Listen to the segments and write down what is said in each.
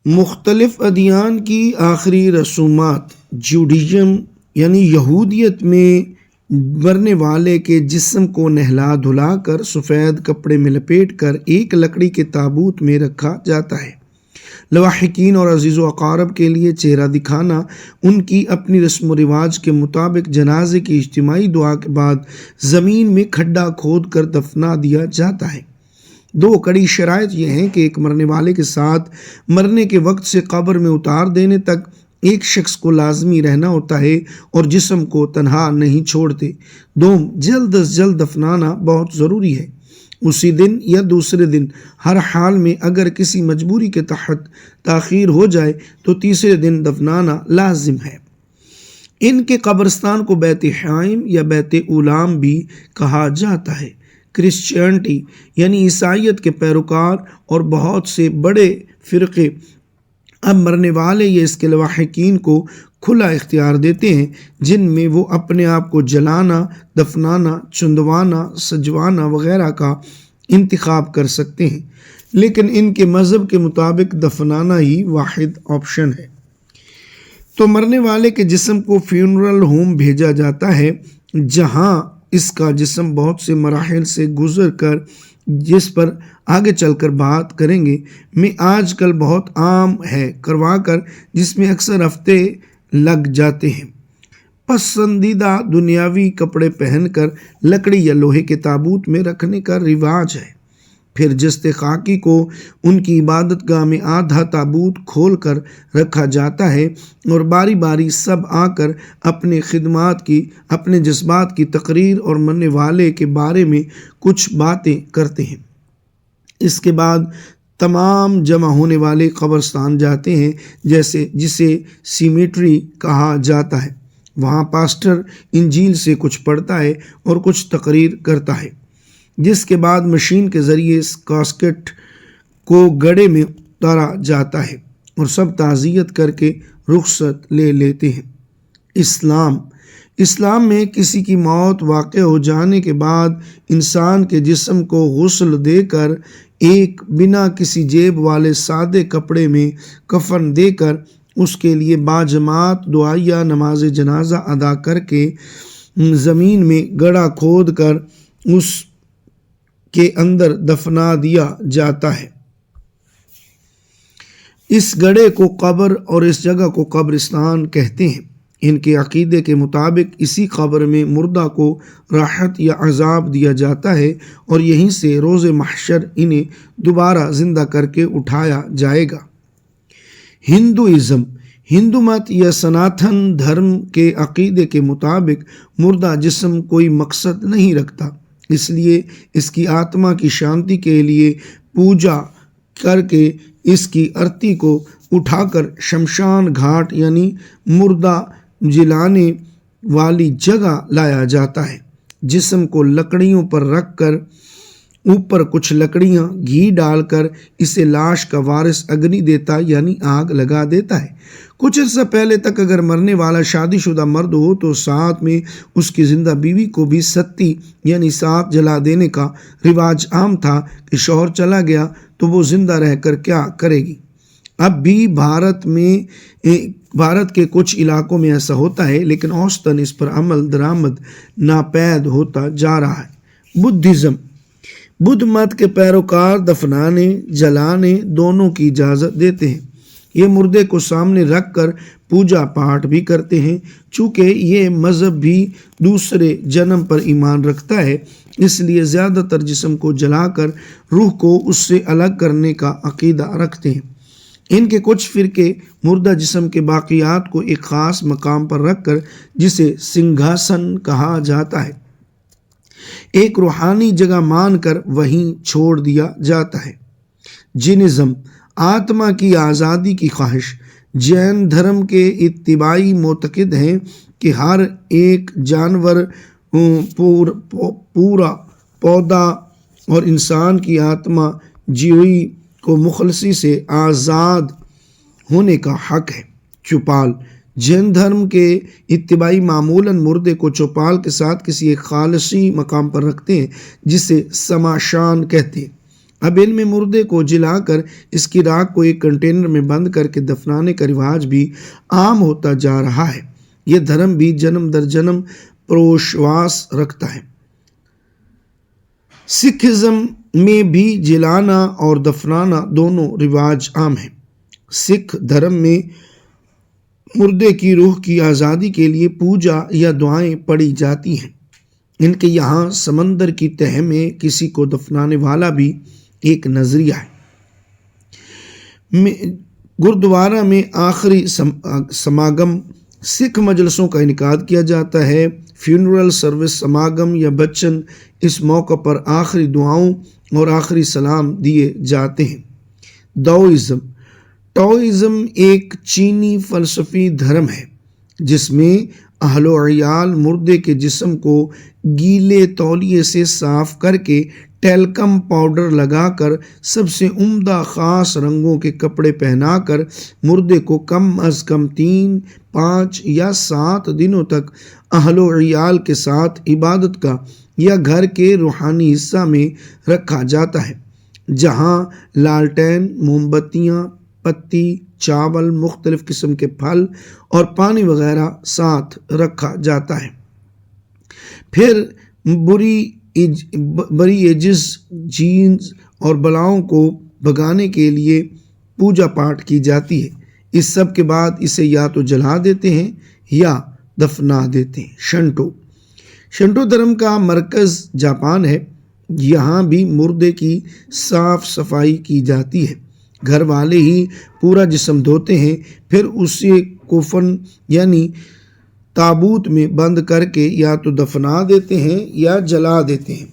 مختلف ادیان کی آخری رسومات جوڈیزم یعنی یہودیت میں مرنے والے کے جسم کو نہلا دھلا کر سفید کپڑے میں لپیٹ کر ایک لکڑی کے تابوت میں رکھا جاتا ہے۔ لواحقین اور عزیز و اقارب کے لیے چہرہ دکھانا ان کی اپنی رسم و رواج کے مطابق جنازے کی اجتماعی دعا کے بعد زمین میں کھڈا کھود کر دفنا دیا جاتا ہے۔ دو کڑی شرائط یہ ہیں کہ ایک مرنے والے کے ساتھ مرنے کے وقت سے قبر میں اتار دینے تک ایک شخص کو لازمی رہنا ہوتا ہے اور جسم کو تنہا نہیں چھوڑتے۔ دوم، جلد از جلد دفنانا بہت ضروری ہے، اسی دن یا دوسرے دن۔ ہر حال میں اگر کسی مجبوری کے تحت تاخیر ہو جائے تو تیسرے دن دفنانا لازم ہے۔ ان کے قبرستان کو بیت حائم یا بیت اولام بھی کہا جاتا ہے۔ کرسچینٹی یعنی عیسائیت کے پیروکار اور بہت سے بڑے فرقے اب مرنے والے یا اس کے لواحقین کو کھلا اختیار دیتے ہیں، جن میں وہ اپنے آپ کو جلانا، دفنانا، چندوانا، سجوانا وغیرہ کا انتخاب کر سکتے ہیں، لیکن ان کے مذہب کے مطابق دفنانا ہی واحد آپشن ہے۔ تو مرنے والے کے جسم کو فیونرل ہوم بھیجا جاتا ہے، جہاں اس کا جسم بہت سے مراحل سے گزر کر، جس پر آگے چل کر بات کریں گے، میں آج کل بہت عام ہے کروا کر، جس میں اکثر ہفتے لگ جاتے ہیں۔ پسندیدہ دنیاوی کپڑے پہن کر لکڑی یا لوہے کے تابوت میں رکھنے کا رواج ہے۔ پھر جسد خاکی کو ان کی عبادت گاہ میں آدھا تابوت کھول کر رکھا جاتا ہے اور باری باری سب آ کر اپنے جذبات کی تقریر اور مرنے والے کے بارے میں کچھ باتیں کرتے ہیں۔ اس کے بعد تمام جمع ہونے والے قبرستان جاتے ہیں، جسے سیمیٹری کہا جاتا ہے۔ وہاں پاسٹر انجیل سے کچھ پڑھتا ہے اور کچھ تقریر کرتا ہے، جس کے بعد مشین کے ذریعے اس کاسکٹ کو گڑھے میں اتارا جاتا ہے اور سب تعزیت کر کے رخصت لے لیتے ہیں۔ اسلام میں کسی کی موت واقع ہو جانے کے بعد انسان کے جسم کو غسل دے کر ایک بنا کسی جیب والے سادے کپڑے میں کفن دے کر اس کے لیے باجماعت دعائیہ نماز جنازہ ادا کر کے زمین میں گڑھا کھود کر اس کے اندر دفنا دیا جاتا ہے۔ اس گڑھے کو قبر اور اس جگہ کو قبرستان کہتے ہیں۔ ان کے عقیدے کے مطابق اسی قبر میں مردہ کو راحت یا عذاب دیا جاتا ہے اور یہیں سے روز محشر انہیں دوبارہ زندہ کر کے اٹھایا جائے گا۔ ہندو مت یا سناتن دھرم کے عقیدے کے مطابق مردہ جسم کوئی مقصد نہیں رکھتا، اس لیے اس کی آتما کی شانتی کے لیے پوجا کر کے اس کی ارتی کو اٹھا کر شمشان گھاٹ یعنی مردہ جلانے والی جگہ لایا جاتا ہے۔ جسم کو لکڑیوں پر رکھ کر اوپر کچھ لکڑیاں گھی ڈال کر اسے لاش کا وارث اگنی دیتا یعنی آگ لگا دیتا ہے۔ کچھ عرصہ پہلے تک اگر مرنے والا شادی شدہ مرد ہو تو ساتھ میں اس کی زندہ بیوی کو بھی ستی یعنی ساتھ جلا دینے کا رواج عام تھا کہ شوہر چلا گیا تو وہ زندہ رہ کر کیا کرے گی۔ اب بھی بھارت کے کچھ علاقوں میں ایسا ہوتا ہے، لیکن اوسطاً اس پر عمل درآمد ناپید ہوتا جا رہا ہے۔ بدھ مت کے پیروکار دفنانے جلانے دونوں کی اجازت دیتے ہیں۔ یہ مردے کو سامنے رکھ کر پوجا پاٹ بھی کرتے ہیں۔ چونکہ یہ مذہب بھی دوسرے جنم پر ایمان رکھتا ہے، اس لیے زیادہ تر جسم کو جلا کر روح کو اس سے الگ کرنے کا عقیدہ رکھتے ہیں۔ ان کے کچھ فرقے مردہ جسم کے باقیات کو ایک خاص مقام پر رکھ کر، جسے سنگھاسن کہا جاتا ہے، ایک روحانی جگہ مان کر وہیں چھوڑ دیا جاتا ہے۔ جینزم آتما کی آزادی کی خواہش۔ جین دھرم کے اتباعی معتقد ہیں کہ ہر ایک جانور، پورا پودا اور انسان کی آتما جیوی کو مخلصی سے آزاد ہونے کا حق ہے۔ چوپال جین دھرم کے اتباعی معمولاً مردے کو چوپال کے ساتھ کسی ایک خالصی مقام پر رکھتے ہیں، جسے سماشان کہتے ہیں۔ اب علم مردے کو جلا کر اس کی راکھ کو ایک کنٹینر میں بند کر کے دفنانے کا رواج بھی عام ہوتا جا رہا ہے۔ یہ دھرم بھی جنم در جنم پروشواس رکھتا ہے۔ سکھزم میں بھی جلانا اور دفنانا دونوں رواج عام ہیں۔ سکھ دھرم میں مردے کی روح کی آزادی کے لیے پوجا یا دعائیں پڑھی جاتی ہیں۔ ان کے یہاں سمندر کی تہہ میں کسی کو دفنانے والا بھی ایک نظریہ ہے۔ گردوارہ میں آخری سماگم سکھ مجلسوں کا انعقاد کیا جاتا ہے۔ فیونرل سروس سماگم یا بچن اس موقع پر آخری دعاؤں اور آخری سلام دیے جاتے ہیں۔ ٹاؤزم ایک چینی فلسفی دھرم ہے جس میں اہل و عیال مردے کے جسم کو گیلے تولیے سے صاف کر کے ٹیلکم پاؤڈر لگا کر سب سے عمدہ خاص رنگوں کے کپڑے پہنا کر مردے کو کم از کم 3، 5 یا 7 دنوں تک اہل و عیال کے ساتھ عبادت کا یا گھر کے روحانی حصہ میں رکھا جاتا ہے، جہاں لالٹین، موم بتیاں، پتی، چاول، مختلف قسم کے پھل اور پانی وغیرہ ساتھ رکھا جاتا ہے۔ پھر بری ایجز، جینز اور بلاؤں کو بھگانے کے لیے پوجا پاٹ کی جاتی ہے۔ اس سب کے بعد اسے یا تو جلا دیتے ہیں یا دفنا دیتے ہیں۔ شنٹو دھرم کا مرکز جاپان ہے۔ یہاں بھی مردے کی صاف صفائی کی جاتی ہے۔ گھر والے ہی پورا جسم دھوتے ہیں، پھر اسے کفن یعنی تابوت میں بند کر کے یا تو دفنا دیتے ہیں یا جلا دیتے ہیں۔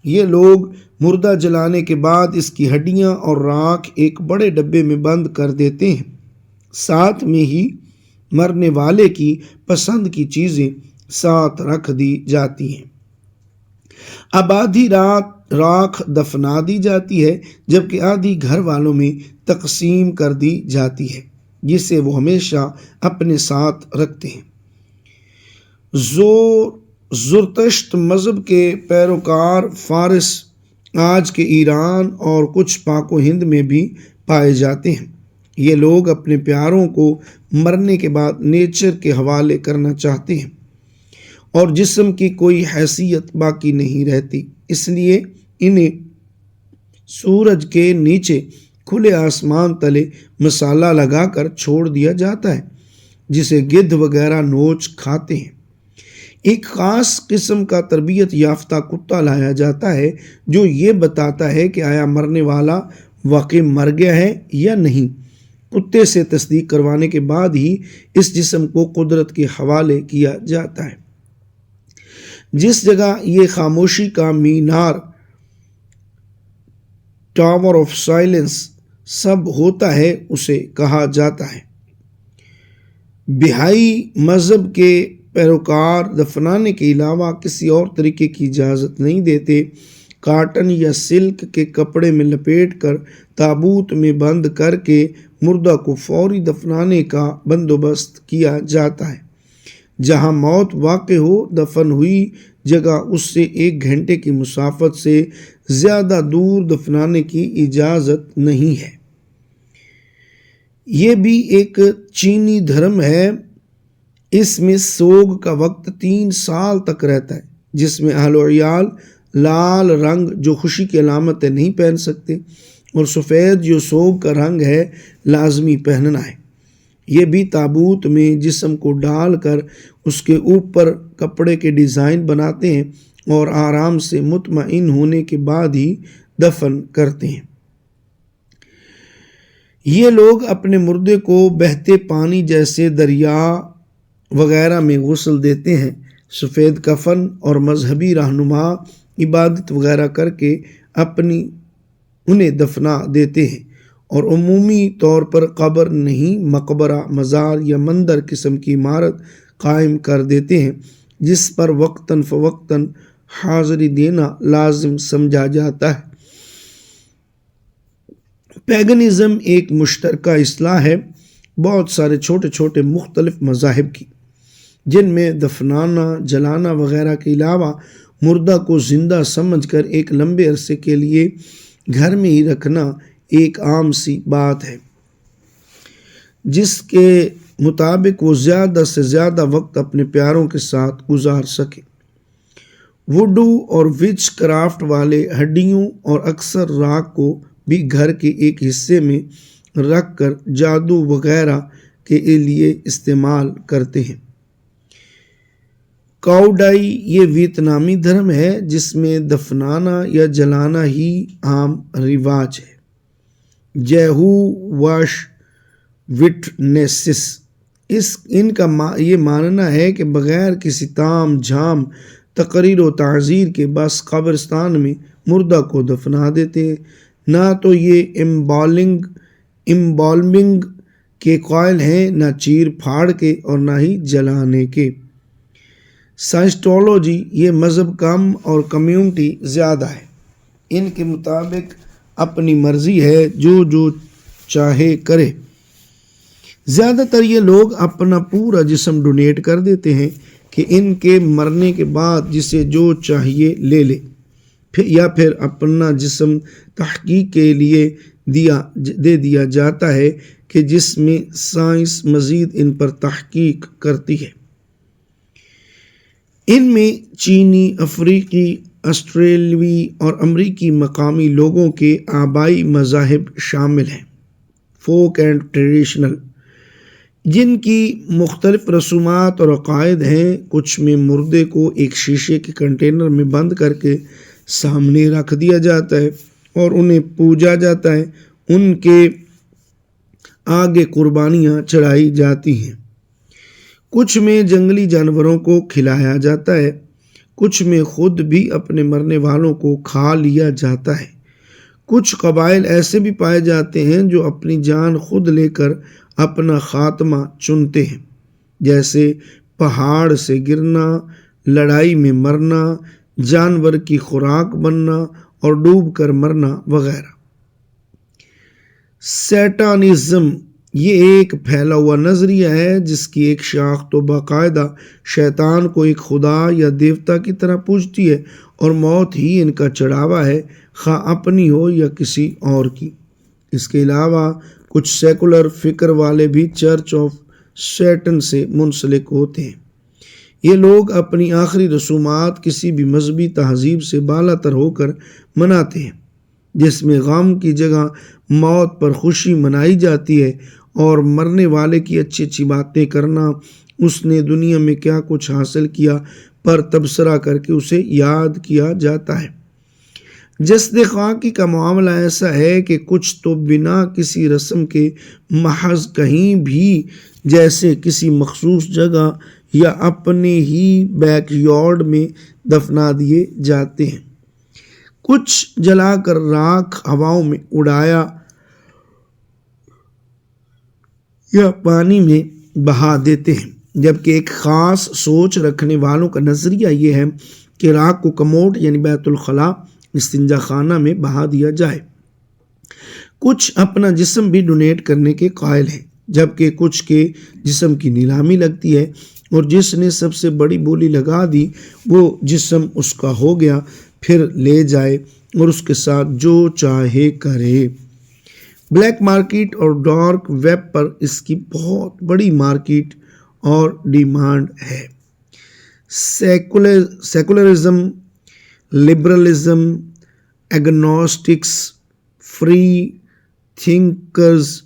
یہ لوگ مردہ جلانے کے بعد اس کی ہڈیاں اور راکھ ایک بڑے ڈبے میں بند کر دیتے ہیں۔ ساتھ میں ہی مرنے والے کی پسند کی چیزیں ساتھ رکھ دی جاتی ہیں۔ اب آدھی راکھ دفنا دی جاتی ہے جبکہ آدھی گھر والوں میں تقسیم کر دی جاتی ہے جسے وہ ہمیشہ اپنے ساتھ رکھتے ہیں۔ زرتشت مذہب کے پیروکار فارس، آج کے ایران اور کچھ پاک و ہند میں بھی پائے جاتے ہیں۔ یہ لوگ اپنے پیاروں کو مرنے کے بعد نیچر کے حوالے کرنا چاہتے ہیں اور جسم کی کوئی حیثیت باقی نہیں رہتی، اس لیے انہیں سورج کے نیچے کھلے آسمان تلے مسالہ لگا کر چھوڑ دیا جاتا ہے جسے گدھ وغیرہ نوچ کھاتے ہیں۔ ایک خاص قسم کا تربیت یافتہ کتا لایا جاتا ہے جو یہ بتاتا ہے کہ آیا مرنے والا واقعی مر گیا ہے یا نہیں۔ کتے سے تصدیق کروانے کے بعد ہی اس جسم کو قدرت کے حوالے کیا جاتا ہے۔ جس جگہ یہ خاموشی کا مینار، ٹاور آف سائلنس سب ہوتا ہے، اسے کہا جاتا ہے۔ بہائی مذہب کے پیروکار دفنانے کے علاوہ کسی اور طریقے کی اجازت نہیں دیتے۔ کاٹن یا سلک کے کپڑے میں لپیٹ کر تابوت میں بند کر کے مردہ کو فوری دفنانے کا بندوبست کیا جاتا ہے۔ جہاں موت واقع ہو، دفن ہوئی جگہ اس سے 1 گھنٹے کی مسافت سے زیادہ دور دفنانے کی اجازت نہیں ہے۔ یہ بھی ایک چینی دھرم ہے۔ اس میں سوگ کا وقت 3 سال تک رہتا ہے، جس میں اہل و عیال لال رنگ جو خوشی کی علامت ہے نہیں پہن سکتے اور سفید جو سوگ کا رنگ ہے لازمی پہننا ہے۔ یہ بھی تابوت میں جسم کو ڈال کر اس کے اوپر کپڑے کے ڈیزائن بناتے ہیں اور آرام سے مطمئن ہونے کے بعد ہی دفن کرتے ہیں۔ یہ لوگ اپنے مردے کو بہتے پانی جیسے دریا وغیرہ میں غسل دیتے ہیں، سفید کفن اور مذہبی رہنما عبادت وغیرہ کر کے انہیں دفنا دیتے ہیں اور عمومی طور پر قبر نہیں، مقبرہ، مزار یا مندر قسم کی عمارت قائم کر دیتے ہیں جس پر وقتاً فوقتاً حاضری دینا لازم سمجھا جاتا ہے۔ پیگنزم ایک مشترکہ اصطلاح ہے بہت سارے چھوٹے چھوٹے مختلف مذاہب کی، جن میں دفنانا، جلانا وغیرہ کے علاوہ مردہ کو زندہ سمجھ کر ایک لمبے عرصے کے لیے گھر میں ہی رکھنا ایک عام سی بات ہے، جس کے مطابق وہ زیادہ سے زیادہ وقت اپنے پیاروں کے ساتھ گزار سکے۔ ووڈو اور وچ کرافٹ والے ہڈیوں اور اکثر راک کو بھی گھر کے ایک حصے میں رکھ کر جادو وغیرہ کے لیے استعمال کرتے ہیں۔ کاؤڈائی یہ ویتنامی دھرم ہے جس میں دفنانا یا جلانا ہی عام رواج ہے۔ جیہو واش وٹنسز ان کا یہ ماننا ہے کہ بغیر کسی تام جھام تقریر و تعزیر کے بس قبرستان میں مردہ کو دفنا دیتے ہیں۔ نہ تو یہ امبالمنگ کے قائل ہیں، نہ چیر پھاڑ کے اور نہ ہی جلانے کے۔ سائنٹولوجی یہ مذہب کم اور کمیونٹی زیادہ ہے۔ ان کے مطابق اپنی مرضی ہے، جو چاہے کرے۔ زیادہ تر یہ لوگ اپنا پورا جسم ڈونیٹ کر دیتے ہیں کہ ان کے مرنے کے بعد جسے جو چاہیے لے لے، یا پھر اپنا جسم تحقیق کے لیے دے دیا جاتا ہے کہ جس میں سائنس مزید ان پر تحقیق کرتی ہے۔ ان میں چینی، افریقی، آسٹریلوی اور امریکی مقامی لوگوں کے آبائی مذاہب شامل ہیں، فوک اینڈ ٹریڈیشنل، جن کی مختلف رسومات اور عقائد ہیں۔ کچھ میں مردے کو ایک شیشے کے کنٹینر میں بند کر کے سامنے رکھ دیا جاتا ہے اور انہیں پوجا جاتا ہے، ان کے آگے قربانیاں چڑھائی جاتی ہیں۔ کچھ میں جنگلی جانوروں کو کھلایا جاتا ہے، کچھ میں خود بھی اپنے مرنے والوں کو کھا لیا جاتا ہے۔ کچھ قبائل ایسے بھی پائے جاتے ہیں جو اپنی جان خود لے کر اپنا خاتمہ چنتے ہیں، جیسے پہاڑ سے گرنا، لڑائی میں مرنا، جانور کی خوراک بننا اور ڈوب کر مرنا وغیرہ۔ سیٹانزم یہ ایک پھیلا ہوا نظریہ ہے جس کی ایک شاخ تو باقاعدہ شیطان کو ایک خدا یا دیوتا کی طرح پوجتی ہے اور موت ہی ان کا چڑھاوا ہے، خواہ اپنی ہو یا کسی اور کی۔ اس کے علاوہ کچھ سیکولر فکر والے بھی چرچ آف سیٹن سے منسلک ہوتے ہیں۔ یہ لوگ اپنی آخری رسومات کسی بھی مذہبی تہذیب سے بالا تر ہو کر مناتے ہیں، جس میں غم کی جگہ موت پر خوشی منائی جاتی ہے اور مرنے والے کی اچھی اچھی باتیں کرنا، اس نے دنیا میں کیا کچھ حاصل کیا پر تبصرہ کر کے اسے یاد کیا جاتا ہے۔ جسد خاکی کا معاملہ ایسا ہے کہ کچھ تو بنا کسی رسم کے محض کہیں بھی، جیسے کسی مخصوص جگہ یا اپنے ہی بیک یارڈ میں دفنا دیے جاتے ہیں۔ کچھ جلا کر راکھ ہواؤں میں اڑایا یا پانی میں بہا دیتے ہیں، جبکہ ایک خاص سوچ رکھنے والوں کا نظریہ یہ ہے کہ راکھ کو کموڈ یعنی بیت الخلاء، استنجا خانہ میں بہا دیا جائے۔ کچھ اپنا جسم بھی ڈونیٹ کرنے کے قائل ہیں، جبکہ کچھ کے جسم کی نیلامی لگتی ہے اور جس نے سب سے بڑی بولی لگا دی وہ جسم اس کا ہو گیا، پھر لے جائے اور اس کے ساتھ جو چاہے کرے۔ بلیک مارکیٹ اور ڈارک ویب پر اس کی بہت بڑی مارکیٹ اور ڈیمانڈ ہے۔ Secularism, liberalism, agnostics, free thinkers,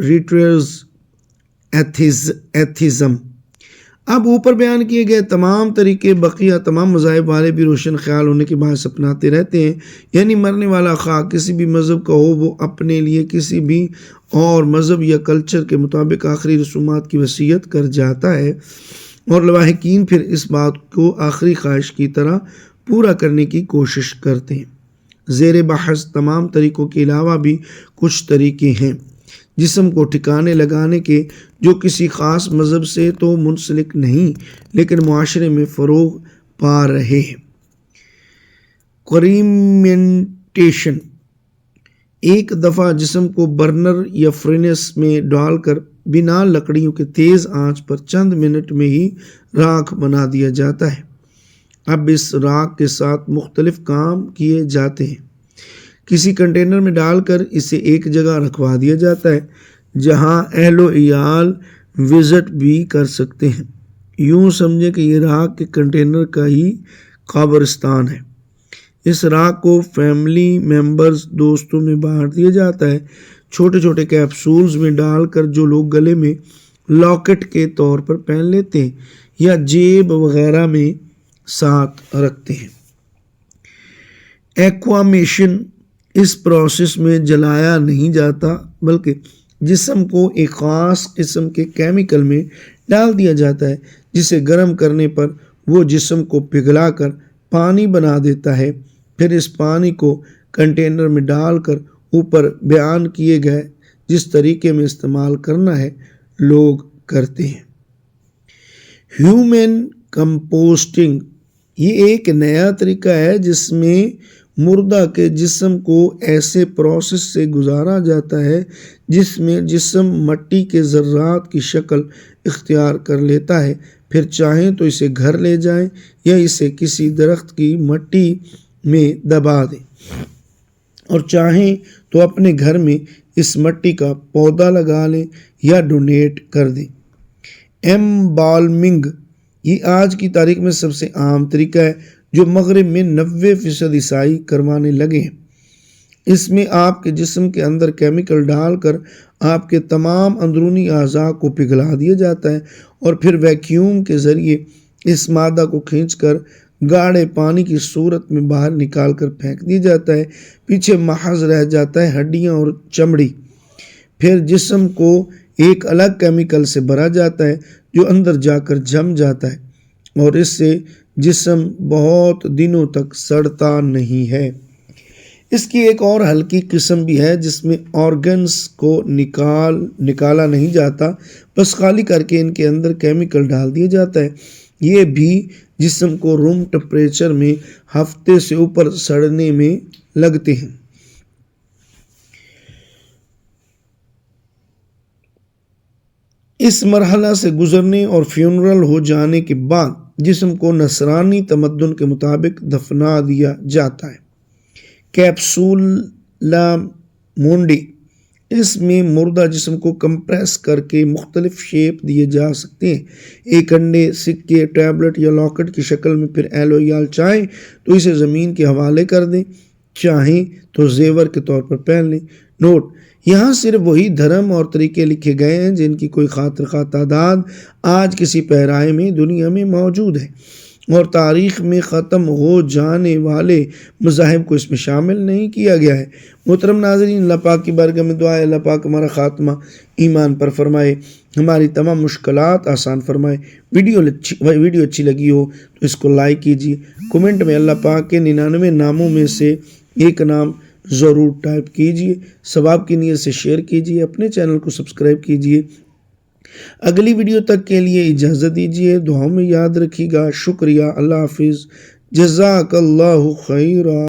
writers, atheism. اب اوپر بیان کیے گئے تمام طریقے بقیہ تمام مذاہب والے بھی روشن خیال ہونے کے باعث اپناتے رہتے ہیں، یعنی مرنے والا خواہ کسی بھی مذہب کا ہو، وہ اپنے لیے کسی بھی اور مذہب یا کلچر کے مطابق آخری رسومات کی وصیت کر جاتا ہے، اور لواحقین پھر اس بات کو آخری خواہش کی طرح پورا کرنے کی کوشش کرتے ہیں۔ زیر بحث تمام طریقوں کے علاوہ بھی کچھ طریقے ہیں جسم کو ٹھکانے لگانے کے جو کسی خاص مذہب سے تو منسلک نہیں لیکن معاشرے میں فروغ پا رہے ہیں۔ کریمنٹیشن، ایک دفعہ جسم کو برنر یا فرینس میں ڈال کر بنا لکڑیوں کے تیز آنچ پر چند منٹ میں ہی راکھ بنا دیا جاتا ہے۔ اب اس راکھ کے ساتھ مختلف کام کیے جاتے ہیں۔ کسی کنٹینر میں ڈال کر اسے ایک جگہ رکھوا دیا جاتا ہے جہاں اہل و عیال وزٹ بھی کر سکتے ہیں۔ یوں سمجھے کہ یہ راکھ کے کنٹینر کا ہی قبرستان ہے۔ اس راکھ کو فیملی ممبرز دوستوں میں بانٹ دیا جاتا ہے، چھوٹے چھوٹے کیپسولز میں ڈال کر جو لوگ گلے میں لاکٹ کے طور پر پہن لیتے ہیں یا جیب وغیرہ میں ساتھ رکھتے ہیں۔ ایکوامیشن، اس پروسیس میں جلایا نہیں جاتا بلکہ جسم کو ایک خاص قسم کے کیمیکل میں ڈال دیا جاتا ہے جسے گرم کرنے پر وہ جسم کو پگھلا کر پانی بنا دیتا ہے۔ پھر اس پانی کو کنٹینر میں ڈال کر اوپر بیان کیے گئے جس طریقے میں استعمال کرنا ہے لوگ کرتے ہیں۔ ہیومن کمپوسٹنگ، یہ ایک نیا طریقہ ہے جس میں مردہ کے جسم کو ایسے پروسیس سے گزارا جاتا ہے جس میں جسم مٹی کے ذرات کی شکل اختیار کر لیتا ہے۔ پھر چاہیں تو اسے گھر لے جائیں یا اسے کسی درخت کی مٹی میں دبا دیں، اور چاہیں تو اپنے گھر میں اس مٹی کا پودا لگا لیں یا ڈونیٹ کر دیں۔ ایمبالمنگ، یہ آج کی تاریخ میں سب سے عام طریقہ ہے جو مغرب میں 90% عیسائی کروانے لگے ہیں۔ اس میں آپ کے جسم کے اندر کیمیکل ڈال کر آپ کے تمام اندرونی اعضاء کو پگھلا دیا جاتا ہے اور پھر ویکیوم کے ذریعے اس مادہ کو کھینچ کر گاڑھے پانی کی صورت میں باہر نکال کر پھینک دیا جاتا ہے۔ پیچھے محض رہ جاتا ہے ہڈیاں اور چمڑی۔ پھر جسم کو ایک الگ کیمیکل سے بھرا جاتا ہے جو اندر جا کر جم جاتا ہے اور اس سے جسم بہت دنوں تک سڑتا نہیں ہے۔ اس کی ایک اور ہلکی قسم بھی ہے جس میں آرگنز کو نکالا نہیں جاتا، بس خالی کر کے ان کے اندر کیمیکل ڈال دیا جاتا ہے۔ یہ بھی جسم کو روم ٹمپریچر میں ہفتے سے اوپر سڑنے میں لگتے ہیں۔ اس مرحلہ سے گزرنے اور فیونرل ہو جانے کے بعد جسم کو نصرانی تمدن کے مطابق دفنا دیا جاتا ہے۔ کیپسولا مونڈی، اس میں مردہ جسم کو کمپریس کر کے مختلف شیپ دیے جا سکتے ہیں، ایک انڈے، سکے، ٹیبلٹ یا لاکٹ کی شکل میں۔ پھر اہل و عیال چاہیں تو اسے زمین کے حوالے کر دیں، چاہیں تو زیور کے طور پر پہن لیں۔ نوٹ: یہاں صرف وہی دھرم اور طریقے لکھے گئے ہیں جن کی کوئی خاطر خواہ تعداد آج کسی پیرائے میں دنیا میں موجود ہے، اور تاریخ میں ختم ہو جانے والے مذاہب کو اس میں شامل نہیں کیا گیا ہے۔ محترم ناظرین، اللہ پاک کی بارگاہ میں دعا ہے اللہ پاک ہمارا خاتمہ ایمان پر فرمائے، ہماری تمام مشکلات آسان فرمائے۔ ویڈیو اچھی لگی ہو تو اس کو لائک کیجیے، کومنٹ میں اللہ پاک کے 99 ناموں میں سے ایک نام ضرور ٹائپ کیجیے، ثواب کی نیت سے شیئر کیجیے، اپنے چینل کو سبسکرائب کیجیے۔ اگلی ویڈیو تک کے لیے اجازت دیجیے، دعاؤں میں یاد رکھیے گا۔ شکریہ، اللہ حافظ، جزاک اللہ خیرہ۔